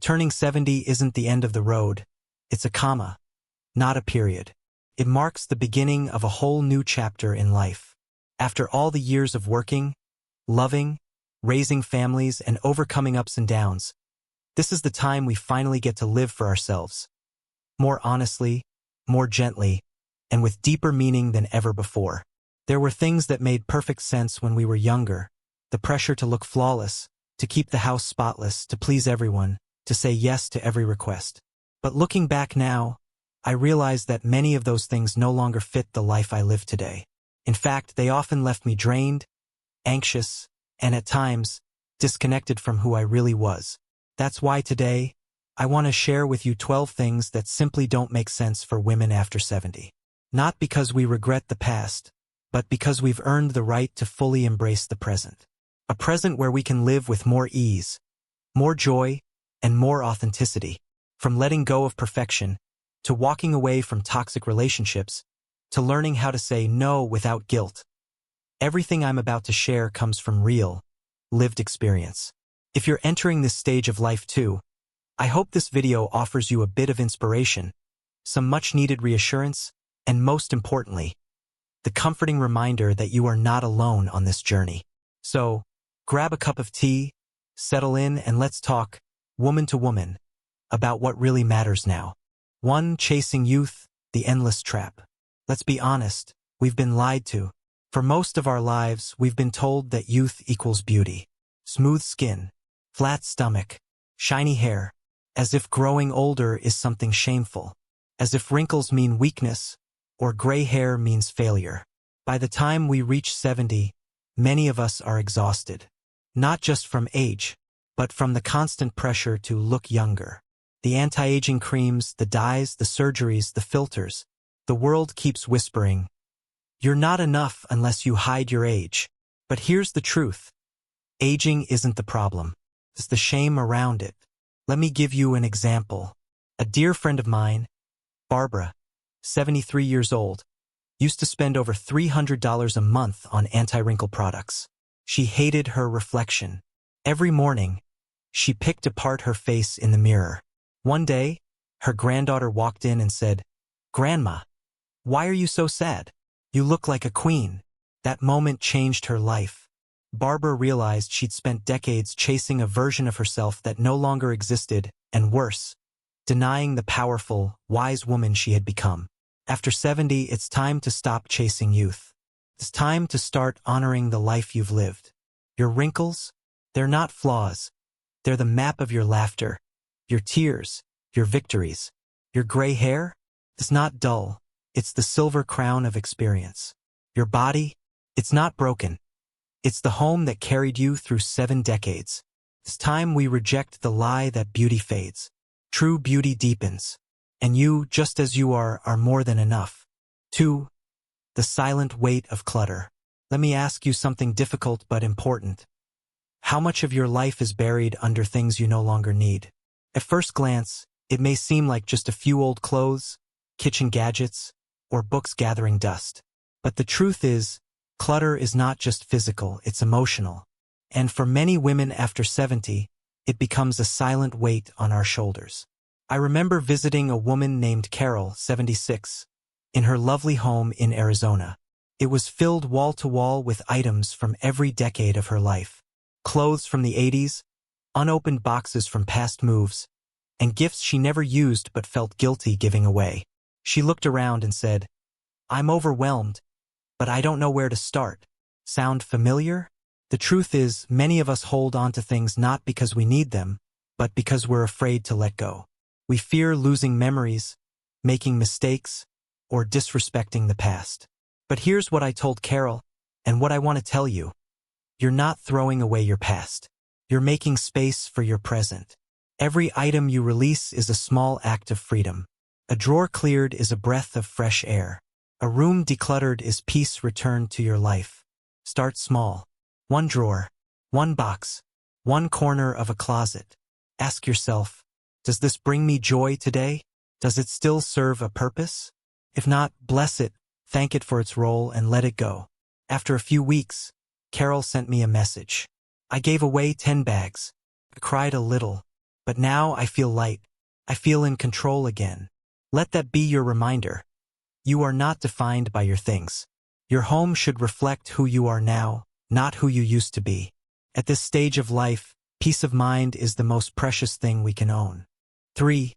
Turning 70 isn't the end of the road. It's a comma, not a period. It marks the beginning of a whole new chapter in life. After all the years of working, loving, raising families, and overcoming ups and downs, this is the time we finally get to live for ourselves. More honestly, more gently, and with deeper meaning than ever before. There were things that made perfect sense when we were younger. The pressure to look flawless, to keep the house spotless, to please everyone, to say yes to every request. But looking back now, I realize that many of those things no longer fit the life I live today. In fact, they often left me drained, anxious, and at times, disconnected from who I really was. That's why today, I want to share with you 12 things that simply don't make sense for women after 70. Not because we regret the past, but because we've earned the right to fully embrace the present. A present where we can live with more ease, more joy, and more authenticity. From letting go of perfection, to walking away from toxic relationships, to learning how to say no without guilt. Everything I'm about to share comes from real, lived experience. If you're entering this stage of life too, I hope this video offers you a bit of inspiration, some much-needed reassurance, and most importantly, the comforting reminder that you are not alone on this journey. So, grab a cup of tea, settle in, and let's talk, woman to woman, about what really matters now. 1. Chasing youth, the endless trap. Let's be honest, we've been lied to. For most of our lives, we've been told that youth equals beauty. Smooth skin, flat stomach, shiny hair, as if growing older is something shameful, as if wrinkles mean weakness, or gray hair means failure. By the time we reach 70, many of us are exhausted. Not just from age, but from the constant pressure to look younger. The anti-aging creams, the dyes, the surgeries, the filters. The world keeps whispering, "You're not enough unless you hide your age." But here's the truth. Aging isn't the problem. It's the shame around it. Let me give you an example. A dear friend of mine, Barbara, 73 years old, used to spend over $300 a month on anti-wrinkle products. She hated her reflection. Every morning, she picked apart her face in the mirror. One day, her granddaughter walked in and said, "Grandma, why are you so sad? You look like a queen." That moment changed her life. Barbara realized she'd spent decades chasing a version of herself that no longer existed, and worse, denying the powerful, wise woman she had become. After 70, it's time to stop chasing youth. It's time to start honoring the life you've lived. Your wrinkles, they're not flaws. They're the map of your laughter, your tears, your victories. Your gray hair, it's not dull. It's the silver crown of experience. Your body, it's not broken. It's the home that carried you through 7 decades. It's time we reject the lie that beauty fades. True beauty deepens. And you, just as you are more than enough. 2. The silent weight of clutter. Let me ask you something difficult but important. How much of your life is buried under things you no longer need? At first glance, it may seem like just a few old clothes, kitchen gadgets, or books gathering dust. But the truth is, clutter is not just physical, it's emotional. And for many women after 70, it becomes a silent weight on our shoulders. I remember visiting a woman named Carol, 76, in her lovely home in Arizona. It was filled wall to wall with items from every decade of her life. Clothes from the 80s, unopened boxes from past moves, and gifts she never used but felt guilty giving away. She looked around and said, "I'm overwhelmed, but I don't know where to start." Sound familiar? The truth is, many of us hold on to things not because we need them, but because we're afraid to let go. We fear losing memories, making mistakes, or disrespecting the past. But here's what I told Carol, and what I want to tell you. You're not throwing away your past. You're making space for your present. Every item you release is a small act of freedom. A drawer cleared is a breath of fresh air. A room decluttered is peace returned to your life. Start small. 1 drawer, 1 box, 1 corner of a closet. Ask yourself, does this bring me joy today? Does it still serve a purpose? If not, bless it, thank it for its role, and let it go. After a few weeks, Carol sent me a message. I gave away 10 bags. I cried a little, But now I feel light. I feel in control again. Let that be your reminder. You are not defined by your things. Your home should reflect who you are now, not who you used to be. At this stage of life, peace of mind is the most precious thing we can own. 3.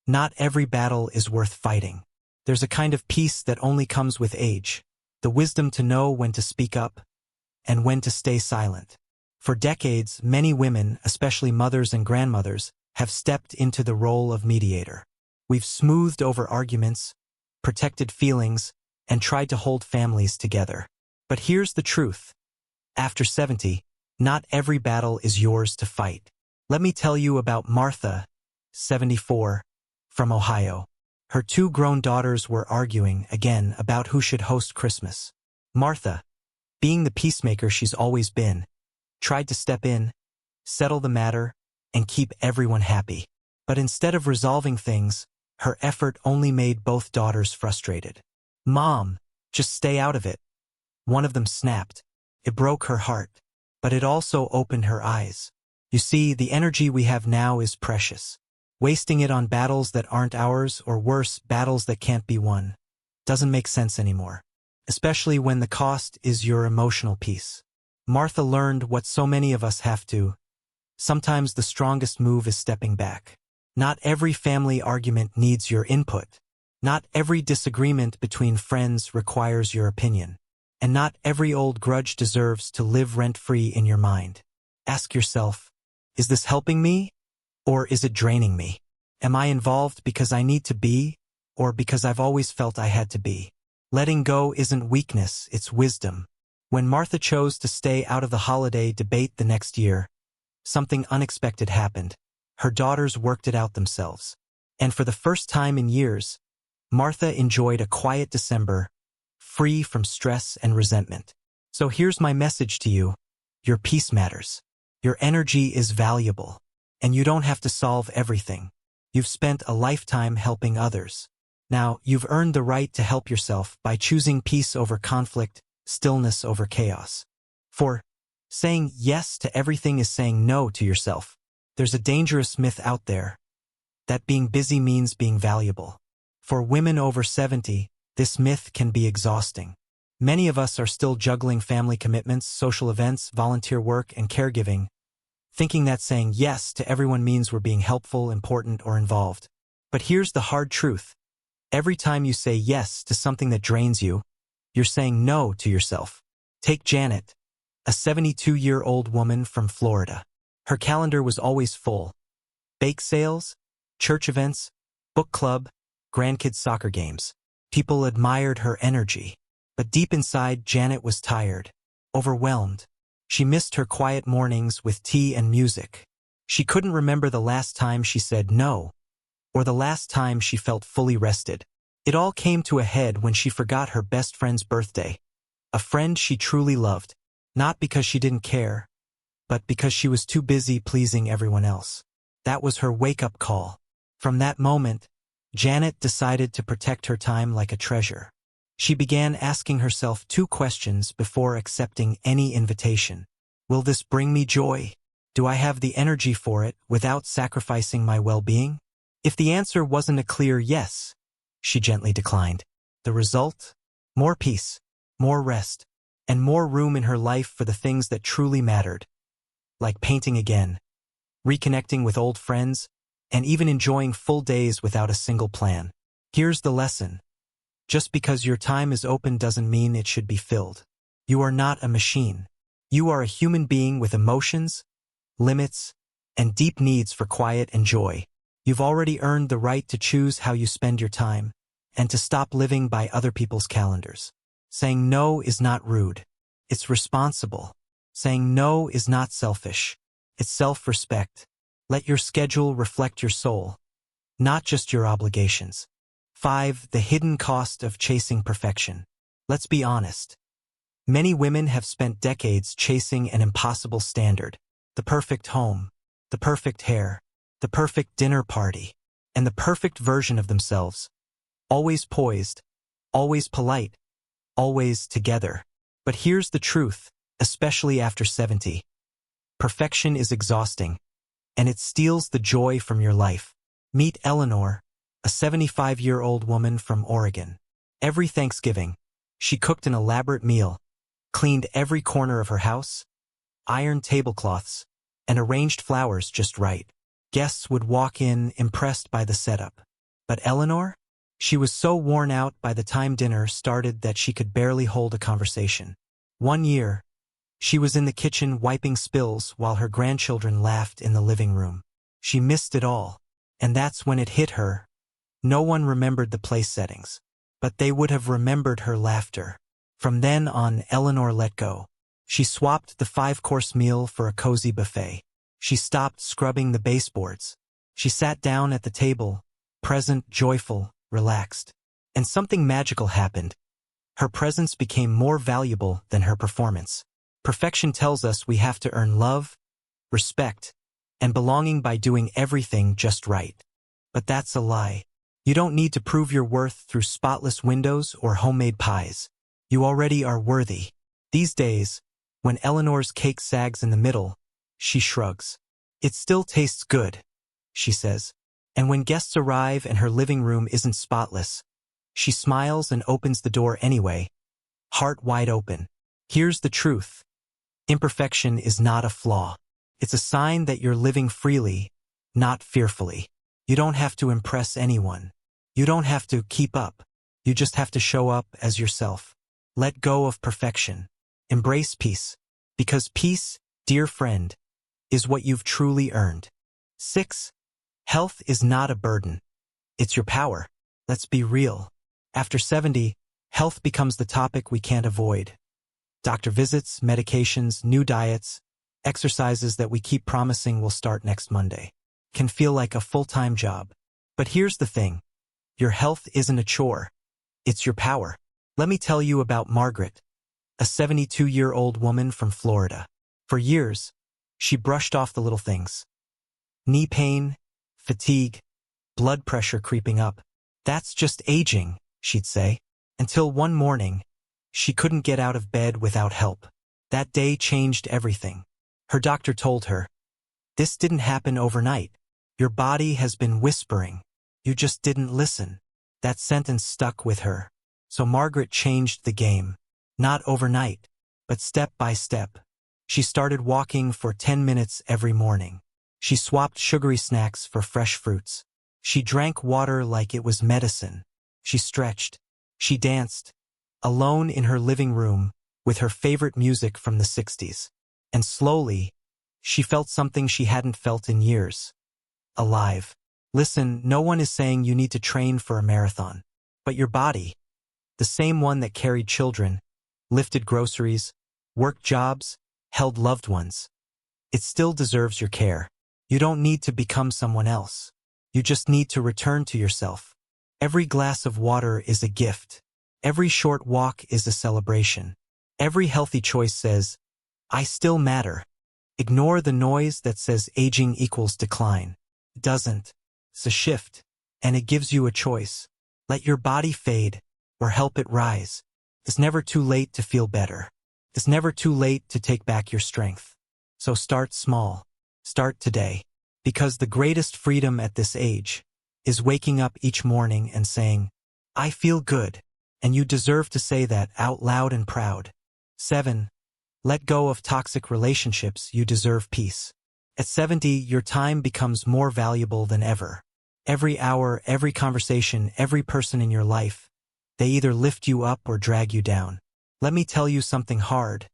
Not every battle is worth fighting. There's a kind of peace that only comes with age, the wisdom to know when to speak up and when to stay silent. For decades, many women, especially mothers and grandmothers, have stepped into the role of mediator. We've smoothed over arguments, protected feelings, and tried to hold families together. But here's the truth. After 70, not every battle is yours to fight. Let me tell you about Martha, 74, from Ohio. Her 2 grown daughters were arguing, again, about who should host Christmas. Martha, being the peacemaker she's always been, tried to step in, settle the matter, and keep everyone happy. But instead of resolving things, her effort only made both daughters frustrated. "Mom, just stay out of it," one of them snapped. It broke her heart, but it also opened her eyes. You see, the energy we have now is precious. Wasting it on battles that aren't ours, or worse, battles that can't be won, doesn't make sense anymore. Especially when the cost is your emotional peace. Martha learned what so many of us have to. Sometimes the strongest move is stepping back. Not every family argument needs your input. Not every disagreement between friends requires your opinion. And not every old grudge deserves to live rent-free in your mind. Ask yourself, is this helping me? Or is it draining me? Am I involved because I need to be, or because I've always felt I had to be? Letting go isn't weakness, it's wisdom. When Martha chose to stay out of the holiday debate the next year, something unexpected happened. Her daughters worked it out themselves. And for the first time in years, Martha enjoyed a quiet December, free from stress and resentment. So here's my message to you. Your peace matters. Your energy is valuable. And you don't have to solve everything. You've spent a lifetime helping others. Now, you've earned the right to help yourself by choosing peace over conflict, stillness over chaos. For saying yes to everything is saying no to yourself. There's a dangerous myth out there that being busy means being valuable. For women over 70, this myth can be exhausting. Many of us are still juggling family commitments, social events, volunteer work, and caregiving, thinking that saying yes to everyone means we're being helpful, important, or involved. But here's the hard truth. Every time you say yes to something that drains you, you're saying no to yourself. Take Janet, a 72-year-old woman from Florida. Her calendar was always full. Bake sales, church events, book club, grandkids' soccer games. People admired her energy. But deep inside, Janet was tired, overwhelmed. She missed her quiet mornings with tea and music. She couldn't remember the last time she said no, or the last time she felt fully rested. It all came to a head when she forgot her best friend's birthday, a friend she truly loved, not because she didn't care, but because she was too busy pleasing everyone else. That was her wake-up call. From that moment, Janet decided to protect her time like a treasure. She began asking herself 2 questions before accepting any invitation. Will this bring me joy? Do I have the energy for it without sacrificing my well-being? If the answer wasn't a clear yes, she gently declined. The result? More peace, more rest, and more room in her life for the things that truly mattered, like painting again, reconnecting with old friends, and even enjoying full days without a single plan. Here's the lesson. Just because your time is open doesn't mean it should be filled. You are not a machine. You are a human being with emotions, limits, and deep needs for quiet and joy. You've already earned the right to choose how you spend your time, and to stop living by other people's calendars. Saying no is not rude. It's responsible. Saying no is not selfish. It's self-respect. Let your schedule reflect your soul, not just your obligations. 5. The hidden cost of chasing perfection. Let's be honest. Many women have spent decades chasing an impossible standard. The perfect home, the perfect hair, the perfect dinner party, and the perfect version of themselves. Always poised, always polite, always together. But here's the truth, especially after 70. Perfection is exhausting, and it steals the joy from your life. Meet Eleanor, a 75-year-old woman from Oregon. Every Thanksgiving, she cooked an elaborate meal, cleaned every corner of her house, ironed tablecloths, and arranged flowers just right. Guests would walk in impressed by the setup. But Eleanor? She was so worn out by the time dinner started that she could barely hold a conversation. One year, she was in the kitchen wiping spills while her grandchildren laughed in the living room. She missed it all, and that's when it hit her. No one remembered the place settings, but they would have remembered her laughter. From then on, Eleanor let go. She swapped the 5-course meal for a cozy buffet. She stopped scrubbing the baseboards. She sat down at the table, present, joyful, relaxed. And something magical happened. Her presence became more valuable than her performance. Perfection tells us we have to earn love, respect, and belonging by doing everything just right. But that's a lie. You don't need to prove your worth through spotless windows or homemade pies. You already are worthy. These days, when Eleanor's cake sags in the middle, she shrugs. It still tastes good, she says. And when guests arrive and her living room isn't spotless, she smiles and opens the door anyway, heart wide open. Here's the truth. Imperfection is not a flaw. It's a sign that you're living freely, not fearfully. You don't have to impress anyone. You don't have to keep up. You just have to show up as yourself. Let go of perfection. Embrace peace. Because peace, dear friend, is what you've truly earned. 6. Health is not a burden. It's your power. Let's be real. After 70, health becomes the topic we can't avoid. Doctor visits, medications, new diets, exercises that we keep promising will start next Monday. Can feel like a full-time job. But here's the thing. Your health isn't a chore. It's your power. Let me tell you about Margaret, a 72-year-old woman from Florida. For years, she brushed off the little things. Knee pain, fatigue, blood pressure creeping up. That's just aging, she'd say. Until one morning, she couldn't get out of bed without help. That day changed everything. Her doctor told her, "This didn't happen overnight. Your body has been whispering. You just didn't listen." That sentence stuck with her. So Margaret changed the game. Not overnight, but step by step. She started walking for 10 minutes every morning. She swapped sugary snacks for fresh fruits. She drank water like it was medicine. She stretched. She danced, alone in her living room, with her favorite music from the 60s. And slowly, she felt something she hadn't felt in years. Alive. Listen, no one is saying you need to train for a marathon. But your body, the same one that carried children, lifted groceries, worked jobs, held loved ones, it still deserves your care. You don't need to become someone else. You just need to return to yourself. Every glass of water is a gift. Every short walk is a celebration. Every healthy choice says, I still matter. Ignore the noise that says aging equals decline. It doesn't. It's a shift, and it gives you a choice. Let your body fade, or help it rise. It's never too late to feel better. It's never too late to take back your strength. So start small. Start today. Because the greatest freedom at this age is waking up each morning and saying, I feel good. And you deserve to say that out loud and proud. 7. Let go of toxic relationships. You deserve peace. At 70, your time becomes more valuable than ever. Every hour, every conversation, every person in your life, they either lift you up or drag you down. Let me tell you something hard,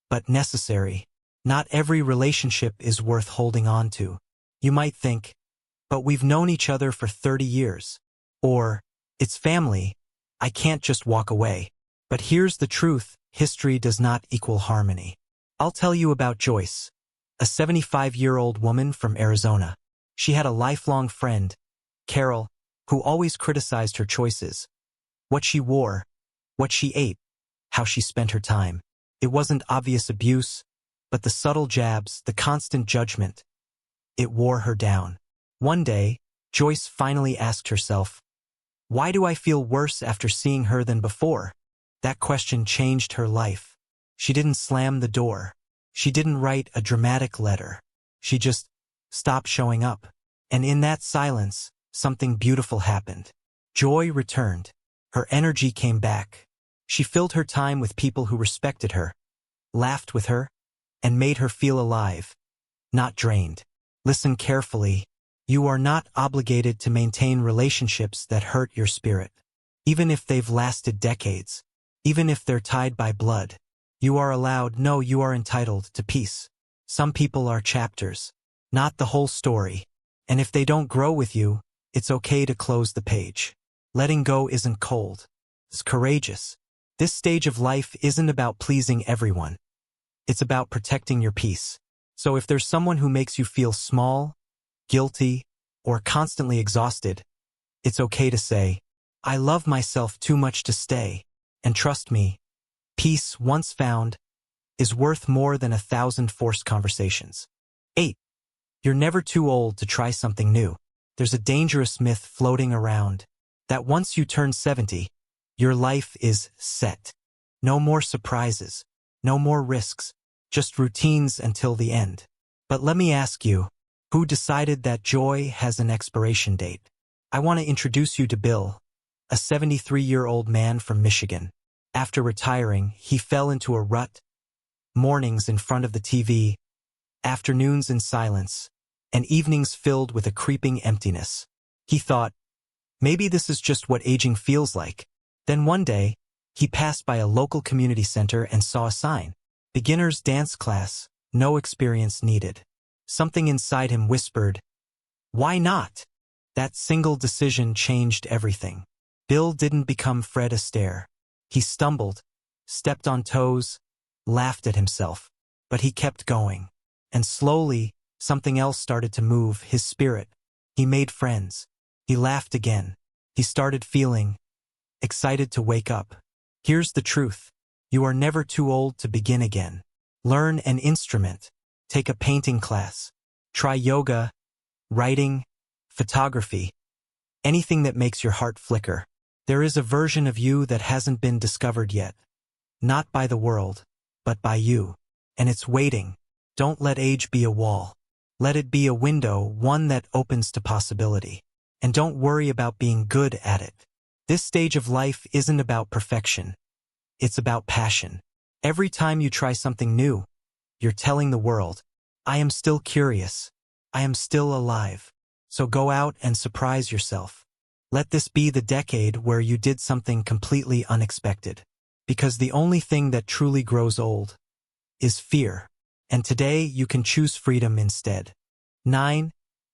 but necessary. Not every relationship is worth holding on to. You might think, but we've known each other for 30 years. Or, it's family. I can't just walk away. But here's the truth. History does not equal harmony. I'll tell you about Joyce, a 75-year-old woman from Arizona. She had a lifelong friend, Carol, who always criticized her choices. What she wore, what she ate, how she spent her time. It wasn't obvious abuse, but the subtle jabs, the constant judgment. It wore her down. One day, Joyce finally asked herself, why do I feel worse after seeing her than before? That question changed her life. She didn't slam the door. She didn't write a dramatic letter. She just stopped showing up. And in that silence, something beautiful happened. Joy returned. Her energy came back. She filled her time with people who respected her, laughed with her, and made her feel alive, not drained. Listen carefully. You are not obligated to maintain relationships that hurt your spirit. Even if they've lasted decades, even if they're tied by blood, you are allowed, no, you are entitled to peace. Some people are chapters, not the whole story. And if they don't grow with you, it's okay to close the page. Letting go isn't cold. It's courageous. This stage of life isn't about pleasing everyone. It's about protecting your peace. So if there's someone who makes you feel small, guilty, or constantly exhausted, it's okay to say, I love myself too much to stay. And trust me, peace once found is worth more than 1,000 forced conversations. 8. You're never too old to try something new. There's a dangerous myth floating around that once you turn 70, your life is set. No more surprises, no more risks, just routines until the end. But let me ask you, who decided that joy has an expiration date? I want to introduce you to Bill, a 73-year-old man from Michigan. After retiring, he fell into a rut, mornings in front of the TV, afternoons in silence, and evenings filled with a creeping emptiness. He thought, maybe this is just what aging feels like. Then one day, he passed by a local community center and saw a sign. Beginner's dance class, no experience needed. Something inside him whispered, why not? That single decision changed everything. Bill didn't become Fred Astaire. He stumbled, stepped on toes, laughed at himself. But he kept going. And slowly, something else started to move his spirit. He made friends. He laughed again. He started feeling excited to wake up. Here's the truth. You are never too old to begin again. Learn an instrument. Take a painting class. Try yoga, writing, photography. Anything that makes your heart flicker. There is a version of you that hasn't been discovered yet. Not by the world, but by you. And it's waiting. Don't let age be a wall. Let it be a window, one that opens to possibility. And don't worry about being good at it. This stage of life isn't about perfection. It's about passion. Every time you try something new, you're telling the world, I am still curious. I am still alive. So go out and surprise yourself. Let this be the decade where you did something completely unexpected. Because the only thing that truly grows old is fear. And today you can choose freedom instead. 9.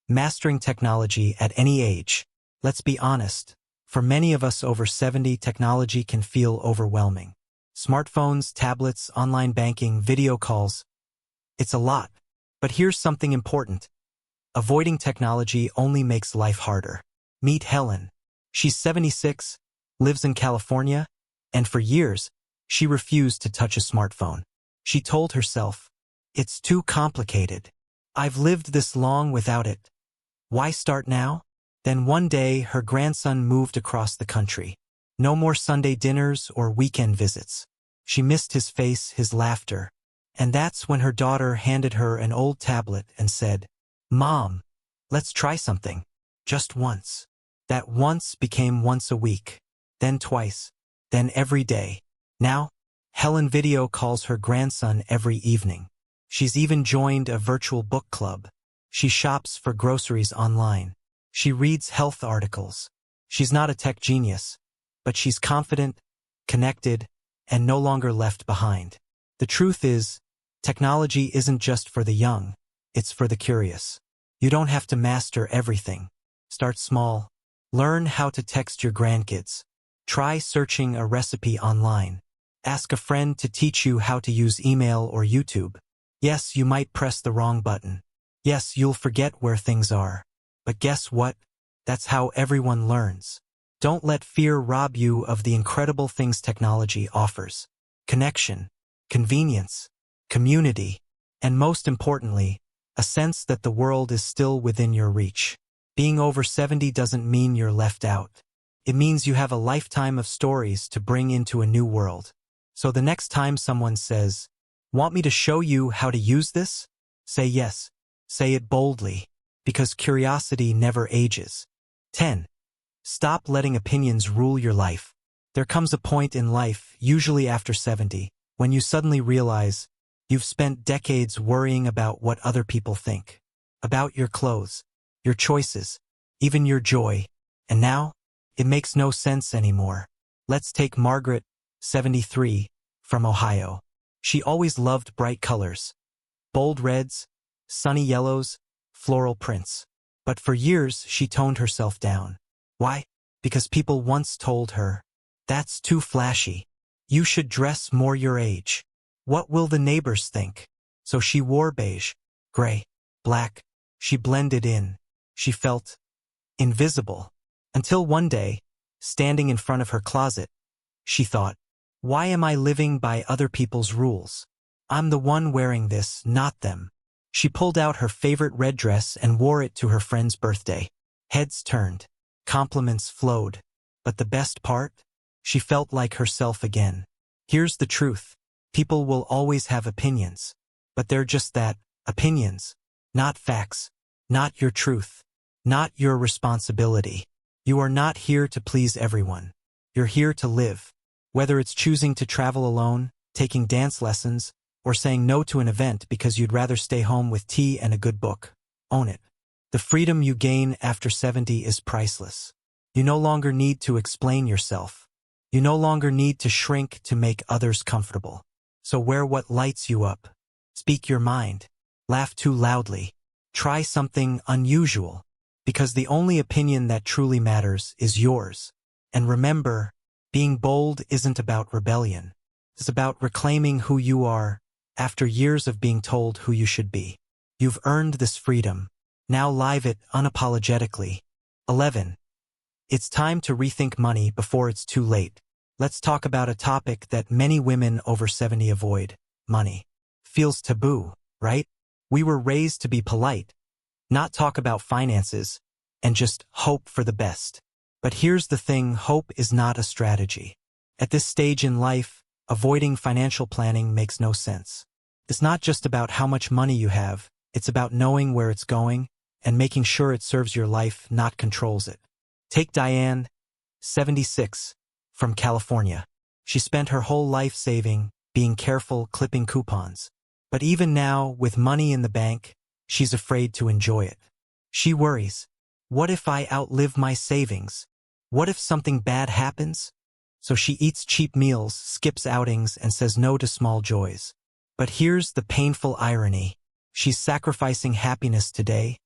Mastering technology at any age. Let's be honest. For many of us over 70, technology can feel overwhelming. Smartphones, tablets, online banking, video calls. It's a lot. But here's something important. Avoiding technology only makes life harder. Meet Helen. She's 76, lives in California, and for years, she refused to touch a smartphone. She told herself, it's too complicated. I've lived this long without it. Why start now? Then one day, her grandson moved across the country. No more Sunday dinners or weekend visits. She missed his face, his laughter. And that's when her daughter handed her an old tablet and said, Mom, let's try something. Just once. That once became once a week. Then twice. Then every day. Now, Helen video calls her grandson every evening. She's even joined a virtual book club. She shops for groceries online. She reads health articles. She's not a tech genius, but she's confident, connected, and no longer left behind. The truth is, technology isn't just for the young, it's for the curious. You don't have to master everything. Start small. Learn how to text your grandkids. Try searching a recipe online. Ask a friend to teach you how to use email or YouTube. Yes, you might press the wrong button. Yes, you'll forget where things are. But guess what? That's how everyone learns. Don't let fear rob you of the incredible things technology offers. Connection, convenience, community, and most importantly, a sense that the world is still within your reach. Being over 70 doesn't mean you're left out. It means you have a lifetime of stories to bring into a new world. So the next time someone says, "Want me to show you how to use this?" Say yes. Say it boldly. because curiosity never ages. 10. Stop letting opinions rule your life. There comes a point in life, usually after 70, when you suddenly realize you've spent decades worrying about what other people think, about your clothes, your choices, even your joy, and now, it makes no sense anymore. Let's take Margaret, 73, from Ohio. She always loved bright colors, bold reds, sunny yellows, floral prints. But for years, she toned herself down. Why? Because people once told her, "That's too flashy. You should dress more your age. What will the neighbors think?" So she wore beige, gray, black. She blended in. She felt invisible. Until one day, standing in front of her closet, she thought, "Why am I living by other people's rules? I'm the one wearing this, not them." She pulled out her favorite red dress and wore it to her friend's birthday. Heads turned. Compliments flowed. But the best part? She felt like herself again. Here's the truth. People will always have opinions. But they're just that, opinions. Not facts. Not your truth. Not your responsibility. You are not here to please everyone. You're here to live. Whether it's choosing to travel alone, taking dance lessons, or saying no to an event because you'd rather stay home with tea and a good book, own it. The freedom you gain after 70 is priceless. You no longer need to explain yourself. You no longer need to shrink to make others comfortable. So wear what lights you up. Speak your mind. Laugh too loudly. Try something unusual. Because the only opinion that truly matters is yours. And remember, being bold isn't about rebellion. It's about reclaiming who you are after years of being told who you should be. You've earned this freedom. Now live it unapologetically. 11. It's time to rethink money before it's too late. Let's talk about a topic that many women over 70 avoid. Money. Feels taboo, right? We were raised to be polite, not talk about finances, and just hope for the best. But here's the thing, hope is not a strategy. At this stage in life, avoiding financial planning makes no sense. It's not just about how much money you have, it's about knowing where it's going and making sure it serves your life, not controls it. Take Diane, 76, from California. She spent her whole life saving, being careful, clipping coupons. But even now, with money in the bank, she's afraid to enjoy it. She worries, what if I outlive my savings? What if something bad happens? So she eats cheap meals, skips outings, and says no to small joys. But here's the painful irony. She's sacrificing happiness today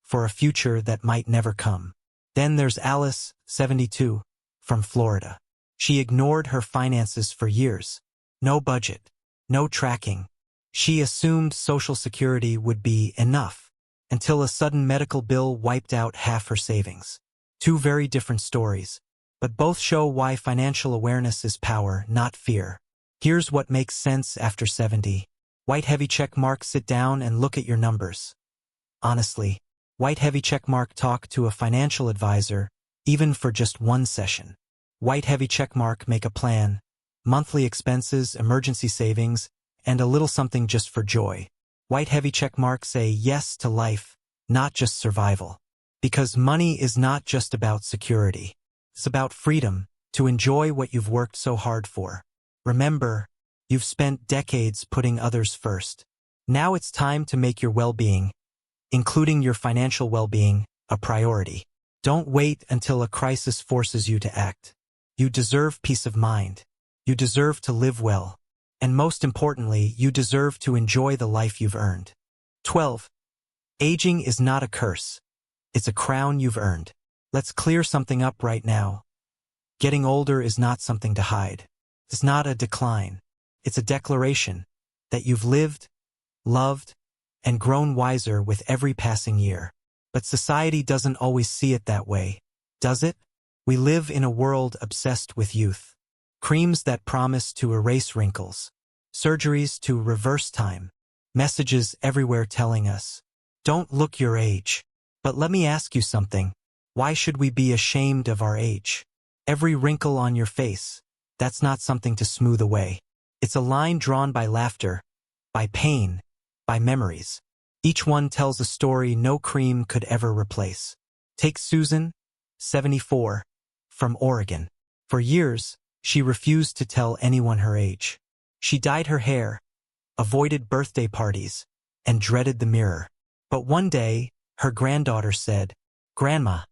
for a future that might never come. Then there's Alice, 72, from Florida. She ignored her finances for years. No budget, no tracking. She assumed Social Security would be enough, until a sudden medical bill wiped out half her savings. Two very different stories, but both show why financial awareness is power, not fear. Here's what makes sense after 70. White heavy check mark, sit down and look at your numbers. Honestly, white heavy check mark, talk to a financial advisor, even for just one session. White heavy check mark, make a plan, monthly expenses, emergency savings, and a little something just for joy. White heavy check mark, say yes to life, not just survival. Because money is not just about security. It's about freedom, to enjoy what you've worked so hard for. Remember, you've spent decades putting others first. Now it's time to make your well-being, including your financial well-being, a priority. Don't wait until a crisis forces you to act. You deserve peace of mind. You deserve to live well. And most importantly, you deserve to enjoy the life you've earned. 12. Aging is not a curse. It's a crown you've earned. Let's clear something up right now. Getting older is not something to hide. It's not a decline. It's a declaration that you've lived, loved, and grown wiser with every passing year. But society doesn't always see it that way, does it? We live in a world obsessed with youth. Creams that promise to erase wrinkles. Surgeries to reverse time. Messages everywhere telling us, don't look your age. But let me ask you something. Why should we be ashamed of our age? Every wrinkle on your face, that's not something to smooth away. It's a line drawn by laughter, by pain, by memories. Each one tells a story no cream could ever replace. Take Susan, 74, from Oregon. For years, she refused to tell anyone her age. She dyed her hair, avoided birthday parties, and dreaded the mirror. But one day, her granddaughter said, "Grandma,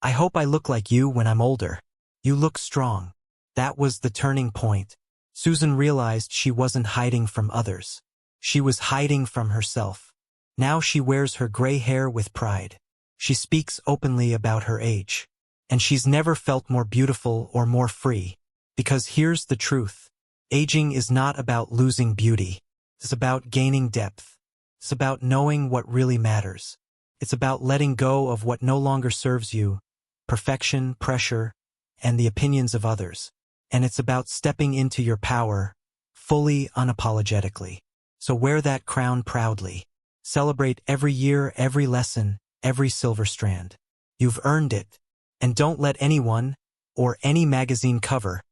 I hope I look like you when I'm older. You look strong." That was the turning point. Susan realized she wasn't hiding from others. She was hiding from herself. Now she wears her gray hair with pride. She speaks openly about her age. And she's never felt more beautiful or more free. Because here's the truth. Aging is not about losing beauty. It's about gaining depth. It's about knowing what really matters. It's about letting go of what no longer serves you, perfection, pressure, and the opinions of others. And it's about stepping into your power, fully, unapologetically. So wear that crown proudly. Celebrate every year, every lesson, every silver strand. You've earned it. And don't let anyone, or any magazine cover,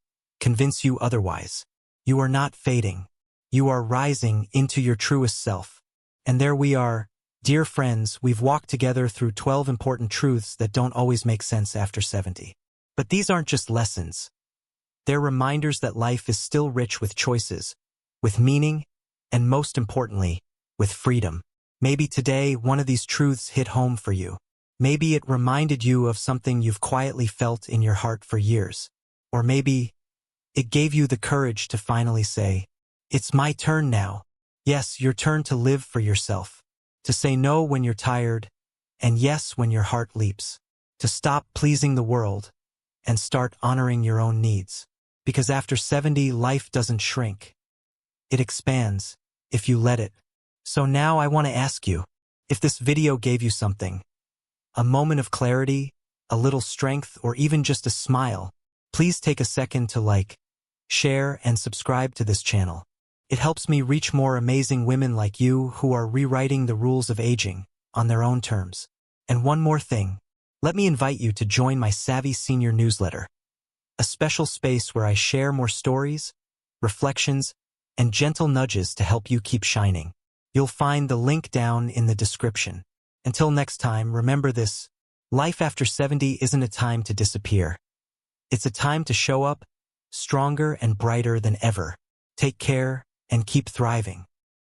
convince you otherwise. You are not fading. You are rising into your truest self. And there we are. Dear friends, we've walked together through 12 important truths that don't always make sense after 70. But these aren't just lessons. They're reminders that life is still rich with choices, with meaning, and most importantly, with freedom. Maybe today one of these truths hit home for you. Maybe it reminded you of something you've quietly felt in your heart for years. Or maybe it gave you the courage to finally say, "It's my turn now." Yes, your turn to live for yourself. To say no when you're tired, and yes when your heart leaps. To stop pleasing the world, and start honoring your own needs. Because after 70, life doesn't shrink. It expands, if you let it. So now I want to ask you, if this video gave you something, a moment of clarity, a little strength, or even just a smile, please take a second to like, share, and subscribe to this channel. It helps me reach more amazing women like you who are rewriting the rules of aging on their own terms. And one more thing, let me invite you to join my Savvy Senior newsletter, a special space where I share more stories, reflections, and gentle nudges to help you keep shining. You'll find the link down in the description. Until next time, remember this: life after 70 isn't a time to disappear. It's a time to show up, stronger and brighter than ever. Take care and keep thriving.